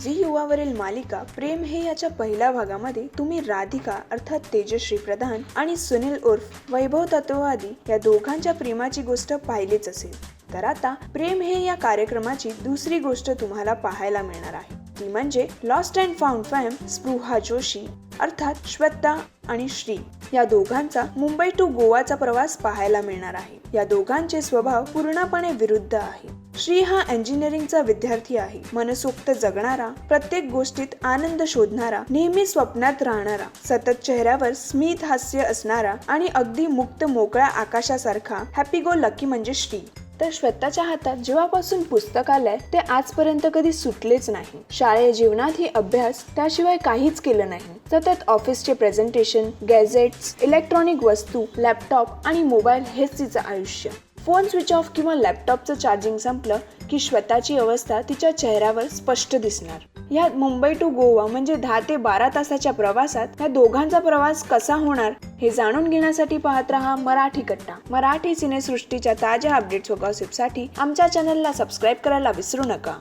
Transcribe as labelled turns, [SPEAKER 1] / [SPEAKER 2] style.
[SPEAKER 1] Zee युवावरील मालिका प्रेम हे याच्या पहिल्या भागामध्ये तुम्ही राधिका अर्थात तेजश्री प्रधान आणि सुनील उर्फ वैभव तत्ववादी या दोघांच्या प्रेमाची गोष्ट पाहिलीच असेल। तर आता प्रेम हे या कार्यक्रमाची दुसरी गोष्ट तुम्हाला पाहायला मिळणार आहे, ती म्हणजे lost and found फॅम Spruha Joshi अर्थात श्वेता आणि श्री या दोघांचा मुंबई टू गोवाचा प्रवास पाहायला मिळणार आहे। या दोघांचे स्वभाव पूर्णपणे विरुद्ध आहे। श्री हा इंजिनिअरिंगचा विद्यार्थी आहे, मनसोक्त जगणारा, प्रत्येक गोष्टीत आनंद शोधणारा, नेहमी स्वप्नात राहणारा, सतत चेहऱ्यावर स्मित हास्य असणारा आणि अगदी मुक्त मोकळ्या आकाशासारखा हॅपी गो लकी म्हणजे श्री। तर श्वेताच्या हातात जेव्हापासून पुस्तक आलंय ते आजपर्यंत कधी सुटलेच नाही। शालेय जीवनातही अभ्यास त्याशिवाय काहीच केलं नाही। सतत ऑफिसचे प्रेझेंटेशन, गॅझेट्स, इलेक्ट्रॉनिक वस्तू, लॅपटॉप आणि मोबाईल हेच तिचं आयुष्य। फोन स्विच ऑफ किंवा लॅपटॉपचं चार्जिंग संपलं की श्वेताची अवस्था तिच्या चेहऱ्यावर स्पष्ट दिसणार। या मुंबई टू गोवा म्हणजे 10 ते 12 तासाच्या प्रवासात या दोघांचा प्रवास कसा होणार हे जाणून घेण्यासाठी पाहत रहा मराठी कट्टा। मराठी सिनेसृष्टीच्या ताज्या अपडेट्स व गॉसिपसाठी आमच्या चॅनलला सबस्क्राईब करायला विसरू नका।